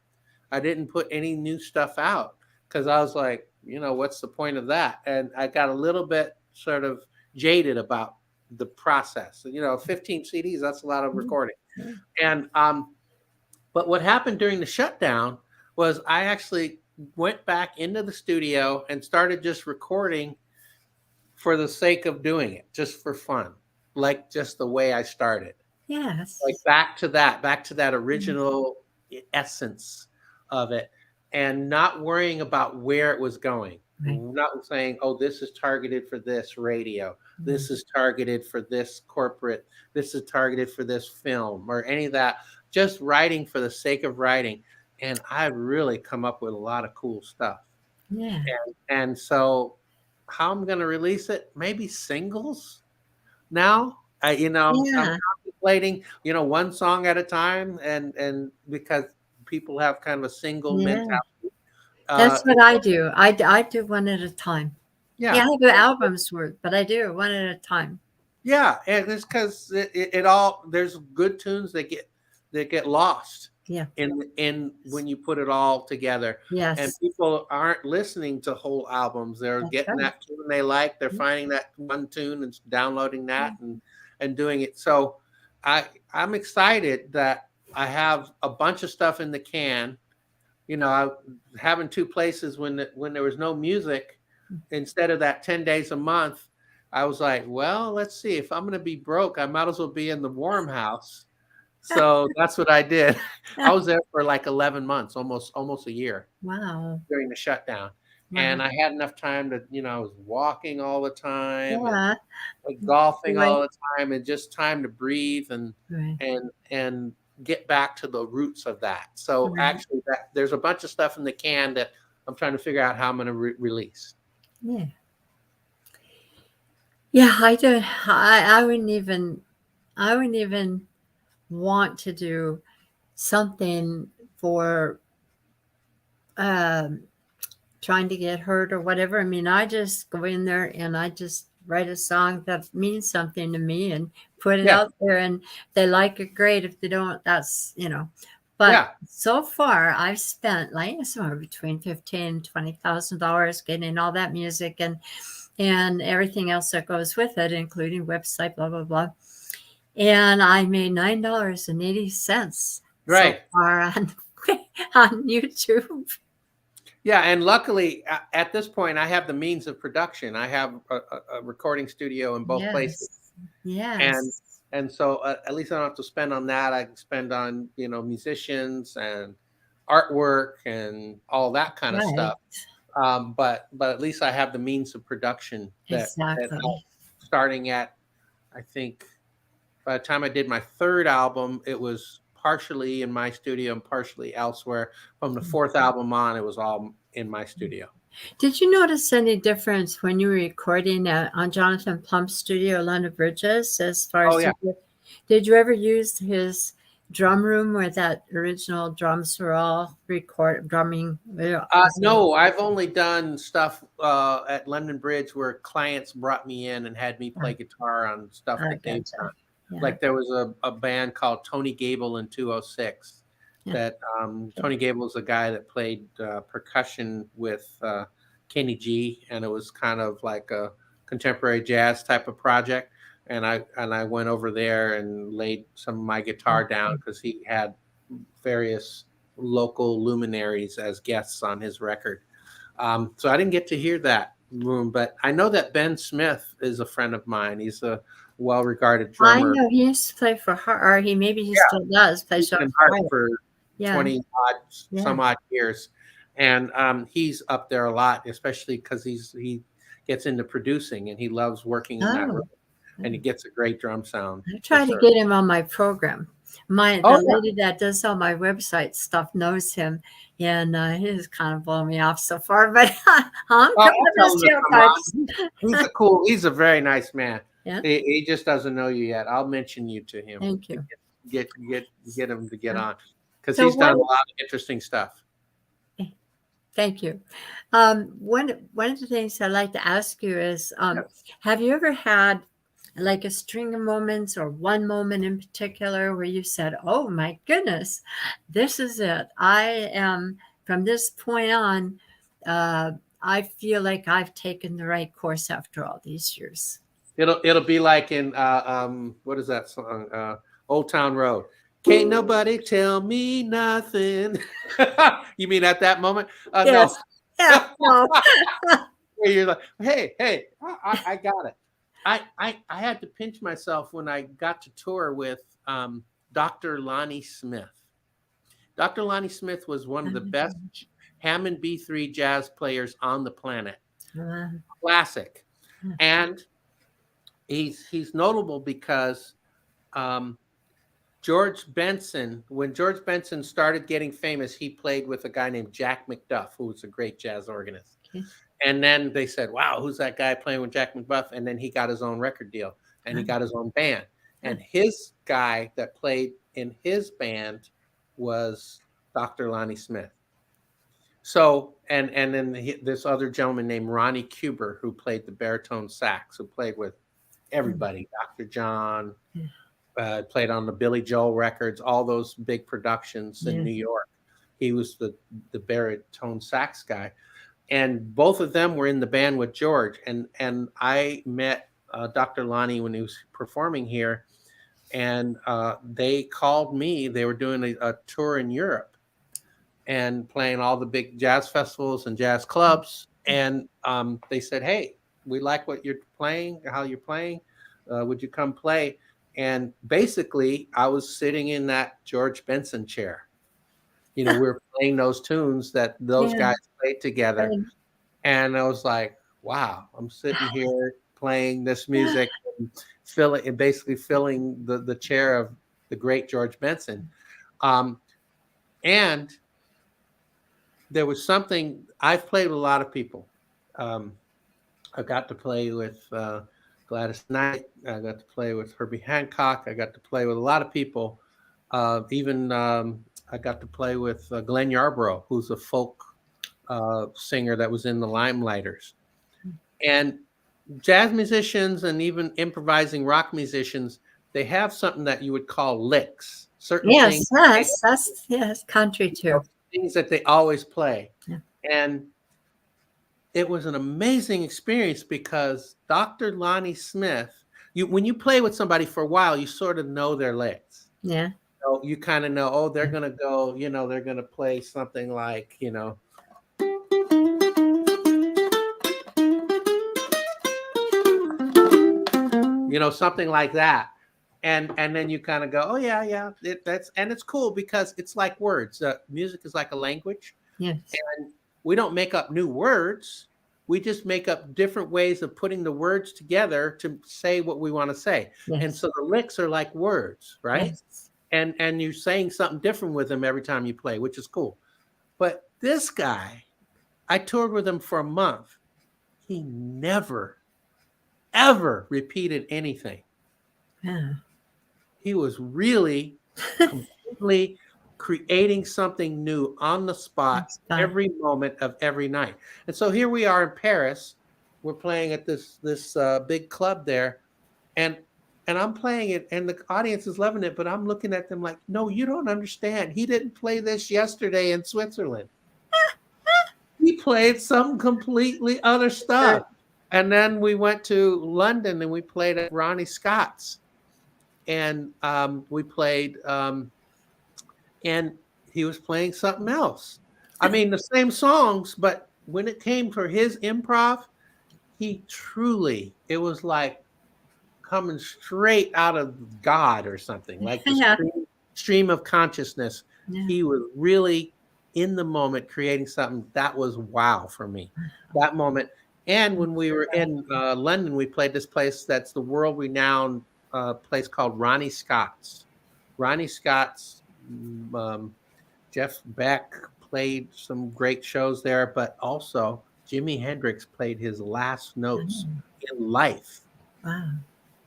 I didn't put any new stuff out because I was like, what's the point of that? And I got a little bit sort of jaded about the process. 15 CDs, that's a lot of recording. And but what happened during the shutdown was I actually went back into the studio and started just recording for the sake of doing it, just for fun, like just the way I started. Yes. Like back to that original essence of it, and not worrying about where it was going. Right. Not saying, oh, this is targeted for this radio, this is targeted for this corporate, this is targeted for this film, or any of that. Just writing for the sake of writing. And I've really come up with a lot of cool stuff. Yeah. And so how I'm going to release it, maybe singles now. I'm Yeah. contemplating, one song at a time, and because people have kind of a single Yeah. mentality. That's what I do. I do one at a time. Yeah, Yeah, I do albums worth, but I do one at a time. yeah, and it's because it all, there's good tunes that get lost. Yeah. In when you put it all together. Yes. And people aren't listening to whole albums. They're That's getting right. that tune they like. They're finding that one tune and downloading that and doing it. So I'm excited that I have a bunch of stuff in the can. I having two places when there was no music, instead of that 10 days a month, I was like, well, let's see, if I'm going to be broke, I might as well be in the warm house. So that's what I did. I was there for like 11 months, almost a year. Wow. During the shutdown. Wow. And I had enough time to, I was walking all the time, Yeah. and golfing Right. all the time, and just time to breathe Right. and get back to the roots of that. So actually there's a bunch of stuff in the can that I'm trying to figure out how I'm going to release. Yeah. Yeah, I do. I wouldn't even want to do something for trying to get hurt or whatever. I mean, I just go in there and I just write a song that means something to me and put it out there, and they like it, great. If they don't, that's, but so far I've spent like somewhere between $15,000 and $20,000 getting all that music and everything else that goes with it, including website, blah, blah, blah. And I made $9.80 Right. so far on YouTube. Yeah, and luckily at this point I have the means of production. I have a recording studio in both places. Yes. And so at least I don't have to spend on that. I can spend on, musicians and artwork and all that kind of stuff. But at least I have the means of production that starting at, I think by the time I did my third album, it was partially in my studio and partially elsewhere. From the fourth album on, it was all in my studio. Did you notice any difference when you were recording on Jonathan Plump's studio, London Bridges, as far as did you ever use his drum room where that original drums were all drumming? No, I've only done stuff at London Bridge where clients brought me in and had me play guitar on stuff that they've done. Yeah. Like there was a band called Tony Gable in 206 that Tony Gable is a guy that played percussion with Kenny G, and it was kind of like a contemporary jazz type of project. And I went over there and laid some of my guitar down because he had various local luminaries as guests on his record. So I didn't get to hear that room. But I know that Ben Smith is a friend of mine. He's a well-regarded I drummer. know he used to play for Heart, or he still does play He's show been in for Heart Heart. for Yeah. 20 odd, Yeah. some odd years. And he's up there a lot, especially because he gets into producing and he loves working in that room. And he gets a great drum sound. I try to get him on my program. The lady that does all my website stuff knows him, and he's kind of blown me off so far. But I'm coming to He's a very nice man. Yeah. He just doesn't know you yet. I'll mention you to him. Thank you. Get him to get on, because he's done a lot of interesting stuff. Thank you. One of the things I'd like to ask you is, have you ever had like a string of moments or one moment in particular where you said, oh my goodness, this is it. I am, from this point on, I feel like I've taken the right course after all these years. It'll be like in what is that song? Old Town Road. Can't nobody tell me nothing. You mean at that moment? Yes. No. Yeah, no. You're like, hey, I got it. I had to pinch myself when I got to tour with Dr. Lonnie Smith. Dr. Lonnie Smith was one of the best Hammond B3 jazz players on the planet. Classic. And he's notable because George Benson, when George Benson started getting famous, he played with a guy named Jack McDuff, who was a great jazz organist. Okay. And then they said, wow, who's that guy playing with Jack McDuff? And then he got his own record deal and he got his own band. And his guy that played in his band was Dr. Lonnie Smith. So, and then this other gentleman named Ronnie Cuber, who played the baritone sax, who played with everybody, Dr. John, played on the Billy Joel records, all those big productions in New York. He was the baritone sax guy. And both of them were in the band with George. And I met Dr. Lonnie when he was performing here. And they called me. They were doing a tour in Europe and playing all the big jazz festivals and jazz clubs. And they said, hey, we like what you're playing, how you're playing. Would you come play? And basically, I was sitting in that George Benson chair. We were playing those tunes that those guys played together. And I was like, wow, I'm sitting here playing this music and basically filling the chair of the great George Benson. And there was something, I've played with a lot of people. I got to play with Gladys Knight. I got to play with Herbie Hancock. I got to play with a lot of people. Even I got to play with Glenn Yarbrough, who's a folk singer that was in the Limelighters. And jazz musicians and even improvising rock musicians, they have something that you would call licks. Certain things. Yes, country too. Things that they always play. Yeah. And it was an amazing experience because Dr. Lonnie Smith, when you play with somebody for a while, you sort of know their licks. Yeah. So you kind of know, oh, they're going to go, they're going to play something like, something like that. And then you kind of go, oh, yeah, it's cool because it's like words. Music is like a language. Yes. And we don't make up new words. We just make up different ways of putting the words together to say what we want to say. Yes. And so the licks are like words, right? Yes. And you're saying something different with them every time you play, which is cool. But this guy, I toured with him for a month. He never, ever repeated anything. Yeah. He was really completely creating something new on the spot every moment of every night. And so here we are in Paris. We're playing at this big club there. And I'm playing it and the audience is loving it, but I'm looking at them like, no, you don't understand. He didn't play this yesterday in Switzerland. He played some completely other stuff. And then we went to London and we played at Ronnie Scott's. And we played, and he was playing something else. I mean, the same songs, but when it came for his improv, he truly, it was like coming straight out of God or something, like the Yeah. stream of consciousness. Yeah. He was really in the moment creating something that was wow for me, that moment. And when we were in London, we played this place that's the world renowned place called Ronnie Scott's. Ronnie Scott's, um, Jeff Beck played some great shows there, but also Jimi Hendrix played his last notes Oh, in life wow.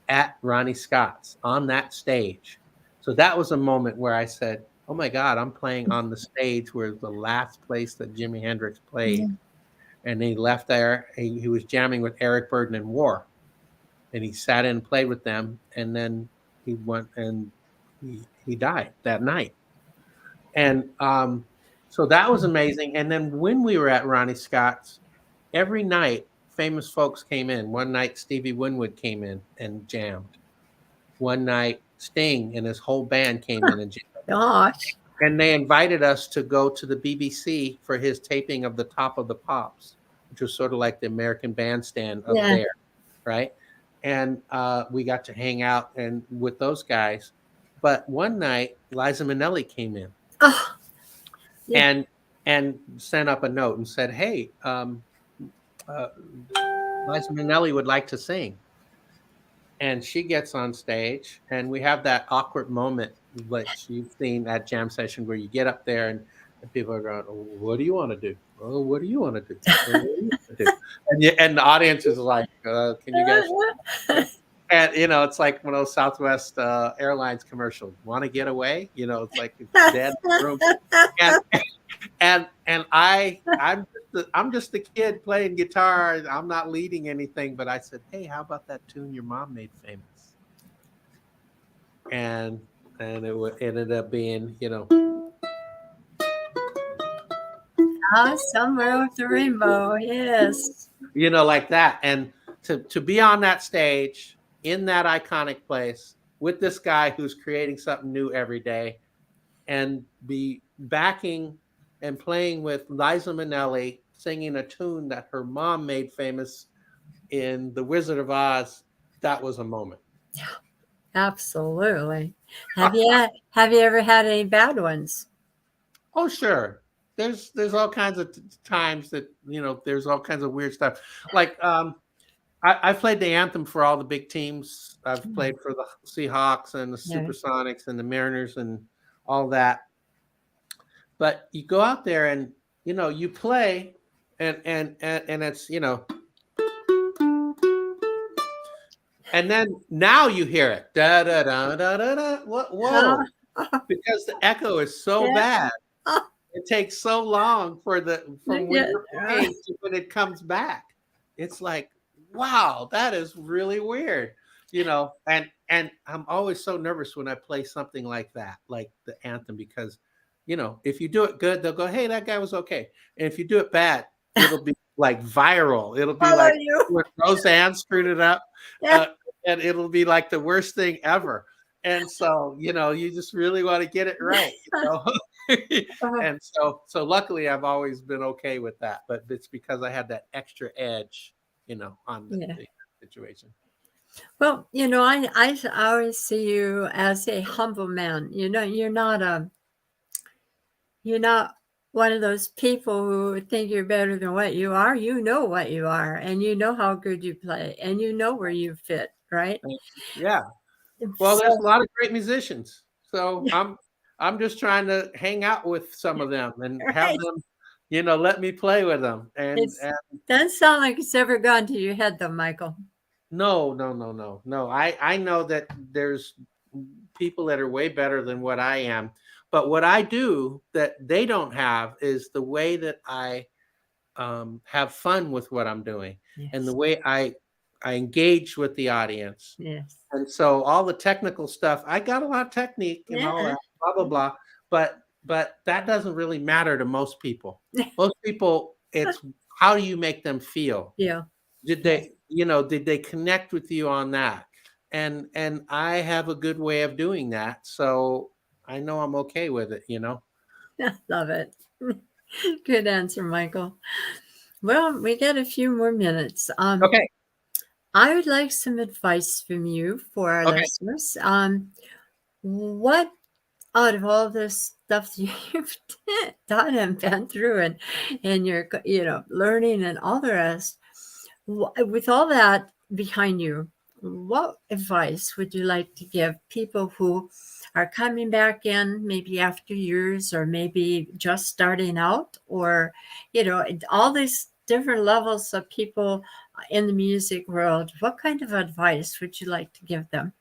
at Ronnie Scott's on that stage. So that was a moment where I said, "Oh my God, I'm playing on the stage where the last place that Jimi Hendrix Yeah. played." And he left there. He was jamming with Eric Burdon and War, and he sat in and played with them. And then he went and he died that night. And so that was amazing. And then when we were at Ronnie Scott's, every night famous folks came in. One night Stevie Winwood came in and jammed. One night Sting and his whole band came in and jammed. Gosh. And they invited us to go to the BBC for his taping of the Top of the Pops, which was sort of like the American Bandstand up Yeah. there, right? And we got to hang out and with those guys. But one night, Liza Minnelli came in Oh, yeah. and sent up a note and said, "Hey, uh, Liza Minnelli would like to sing." And she gets on stage, and we have that awkward moment, which you've seen at jam session, where you get up there and people are going, "Oh, what do you want to do? Oh, what do you want to do? Oh, what do you want to do?" And the audience is like, "Can you guys?" And it's like one of those Southwest Airlines commercials. Want to get away? It's like it's dead in the room. And I'm just the kid playing guitar. I'm not leading anything, but I said, "Hey, how about that tune your mom made famous?" And it ended up being, Somewhere with the rainbow. Yes. like that. And to be on that stage in that iconic place with this guy who's creating something new every day, and be backing and playing with Liza Minnelli singing a tune that her mom made famous in The Wizard of Oz, that was a moment. Absolutely. Have you ever had any bad ones? Oh, sure. There's all kinds of times that there's all kinds of weird stuff. Like I played the anthem for all the big teams. I've played for the Seahawks and the Yeah. Supersonics and the Mariners and all that. But you go out there and you play and it's and then now you hear it da da da da da da. Whoa, because the echo is so Yeah. bad. It takes so long from when Yeah. you're playing to when it comes back. It's like, wow, that is really weird. And I'm always so nervous when I play something like that, like the anthem, because if you do it good, they'll go, "Hey, that guy was okay." And if you do it bad, it'll be like viral. It'll be Follow like you. when Roseanne screwed it up, Yeah. and it'll be like the worst thing ever. And so, you just really want to get it right. And so luckily I've always been okay with that, but it's because I had that extra edge, on the situation. Well, I always see you as a humble man. You're not one of those people who think you're better than what you are. You know what you are, and you know how good you play, and you know where you fit, right? Yeah. Well, there's a lot of great musicians. So I'm just trying to hang out with some of them and have Right. them, let me play with them. And Doesn't sound like it's ever gone to your head, though, Michael. no, no, no, no, no. I know that there's people that are way better than what I am. But what I do that they don't have is the way that I have fun with what I'm doing, and the Yes. way I engage with the audience. Yes. And so all the technical stuff, I got a lot of technique and all Yeah. that, blah blah blah. But that doesn't really matter to most people. Most people, it's how do you make them feel? Yeah. Did they connect with you on that? And I have a good way of doing that, so I know I'm okay with it. Love it. Good answer, Michael. Well, we got a few more minutes. Okay. I would like some advice from you for our Okay. listeners. What out of all this stuff you've done and been through and your learning and all the rest, with all that behind you, what advice would you like to give people who are coming back in maybe after years or maybe just starting out, or all these different levels of people in the music world? What kind of advice would you like to give them?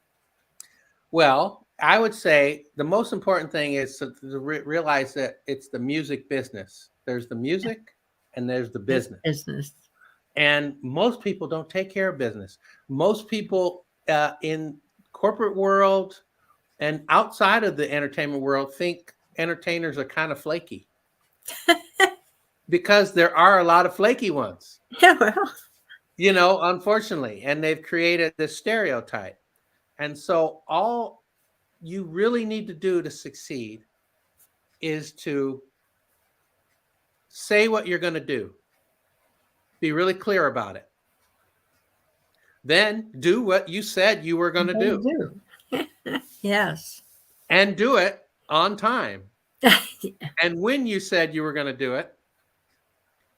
Well, I would say the most important thing is to realize that it's the music business. There's the music and there's the It's business. business. And most people don't take care of business. Most people in corporate world and outside of the entertainment world think entertainers are kind of flaky because there are a lot of flaky ones, Yeah, well, unfortunately, and they've created this stereotype. And so all you really need to do to succeed is to say what you're going to do. Be really clear about it. Then do what you said you were going to they do do. Yes. and do it on time. And when you said you were going to do it,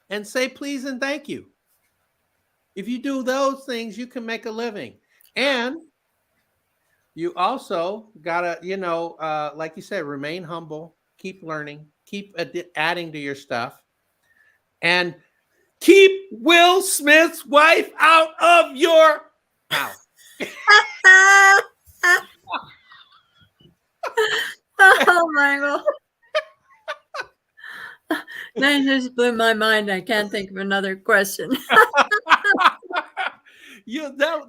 and say please and thank you. If you do those things, you can make a living. And you also gotta, like you said, remain humble, keep learning, keep adding to your stuff, and keep Will Smith's wife out of your mouth. Oh, Michael. That just blew my mind. I can't think of another question.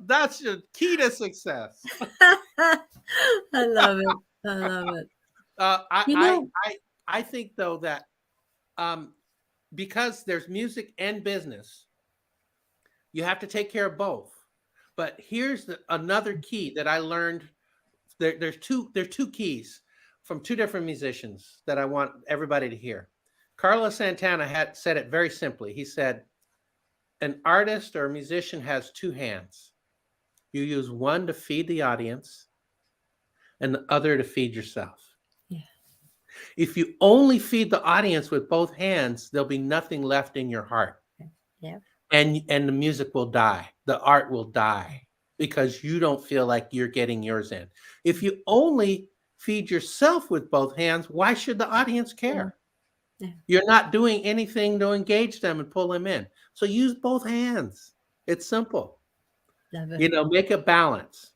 That's your key to success. I love it. I love it. I, You I know, I I think though that because there's music and business, you have to take care of both. But here's another key that I learned. There's two keys from two different musicians that I want everybody to hear. Carlos Santana had said it very simply. He said, an artist or a musician has two hands. You use one to feed the audience and the other to feed yourself. yeah, If you only feed the audience with both hands, there'll be nothing left in your heart. yeah, And the music will die. The art will die because you don't feel like you're getting yours in. If you only feed yourself with both hands, why should the audience care? yeah. You're not doing anything to engage them and pull them in. So use both hands. It's simple. Love it. Make a balance.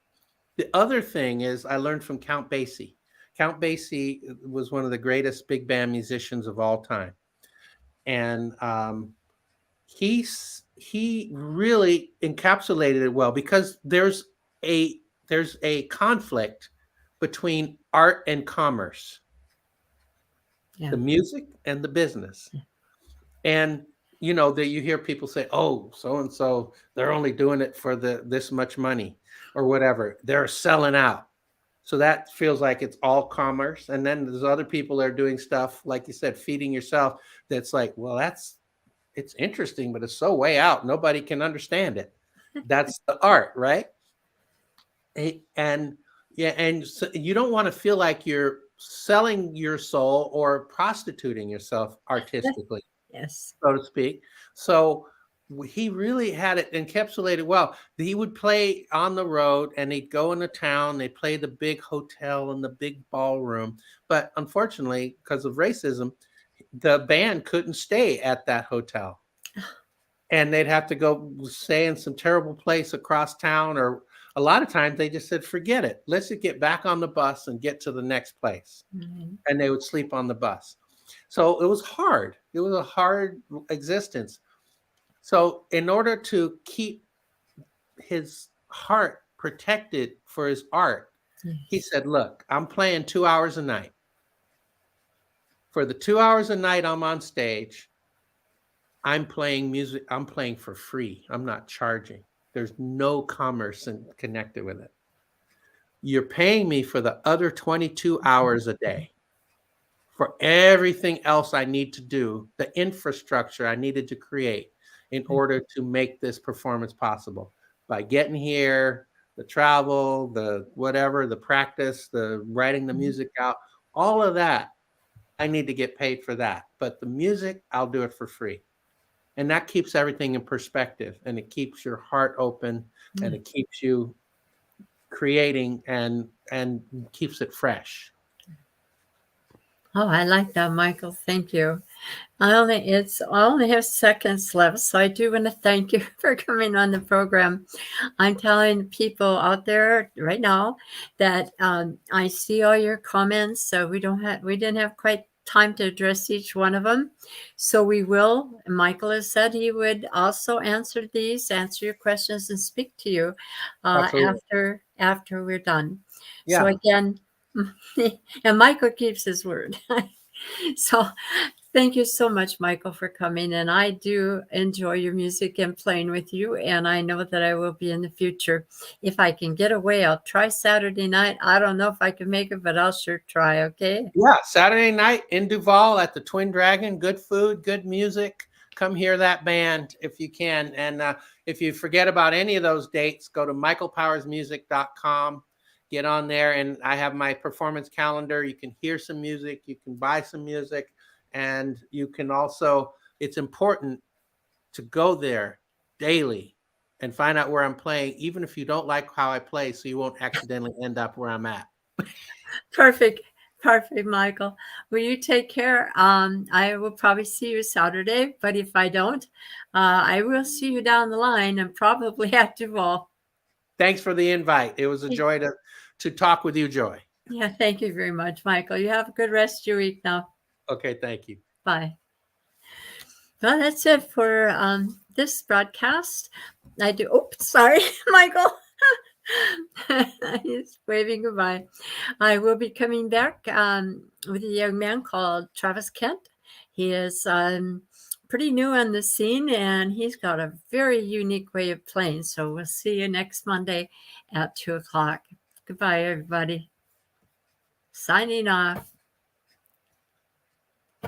The other thing is I learned from Count Basie. Count Basie was one of the greatest big band musicians of all time. And he really encapsulated it well because there's a conflict between art and commerce, Yeah. the music and the business. And that you hear people say, oh, so and so, they're only doing it for this much money or whatever. They're selling out. So that feels like it's all commerce. And then there's other people that are doing stuff, like you said, feeding yourself. That's like, well, it's interesting, but it's so way out. Nobody can understand it. That's the art, right? And yeah, and so you don't want to feel like you're selling your soul or prostituting yourself artistically, Yes. so to speak. So he really had it encapsulated well. He would play on the road and he'd go into town. They'd play the big hotel and the big ballroom. But unfortunately, because of racism, the band couldn't stay at that hotel. And they'd have to go stay in some terrible place across town, or a lot of times they just said, forget it. Let's just get back on the bus and get to the next place. Mhm. And they would sleep on the bus. So it was hard. It was a hard existence. So in order to keep his heart protected for his art, he said, look, I'm playing 2 hours a night. For the 2 hours a night I'm on stage, I'm playing music. I'm playing for free. I'm not charging. There's no commerce connected with it. You're paying me for the other 22 hours a day for everything else I need to do, the infrastructure I needed to create, in order to make this performance possible. By getting here, the travel, the whatever, the practice, the writing the music out, all of that, I need to get paid for that. But the music, I'll do it for free. And that keeps everything in perspective, and it keeps your heart open, and it keeps you creating and keeps it fresh. Oh, I like that, Michael. Thank you. I only have seconds left, so I do want to thank you for coming on the program. I'm telling people out there right now that I see all your comments, so we didn't have quite time to address each one of them. So we will. Michael has said he would also answer your questions, and speak to you after we're done. Yeah. So again, and Michael keeps his word. So thank you so much, Michael, for coming. And I do enjoy your music and playing with you. And I know that I will be in the future. If I can get away, I'll try Saturday night. I don't know if I can make it, but I'll sure try. Okay. Yeah. Saturday night in Duval at the Twin Dragon. Good food, good music. Come hear that band if you can. And if you forget about any of those dates, go to michaelpowersmusic.com. Get on there, and I have my performance calendar. You can hear some music. You can buy some music. And you can also, it's important to go there daily and find out where I'm playing, even if you don't like how I play, so you won't accidentally end up where I'm at. Perfect. Perfect, Michael. Will you take care? I will probably see you Saturday, but if I don't, I will see you down the line and probably at Duval. Thanks for the invite. It was a joy to talk with you, Joy. Yeah, thank you very much, Michael. You have a good rest of your week now. Okay, thank you. Bye. Well, that's it for this broadcast. Sorry, Michael. He's waving goodbye. I will be coming back with a young man called Travis Kent. He is pretty new on the scene, and he's got a very unique way of playing. So we'll see you next Monday at 2:00. Goodbye, everybody. Signing off.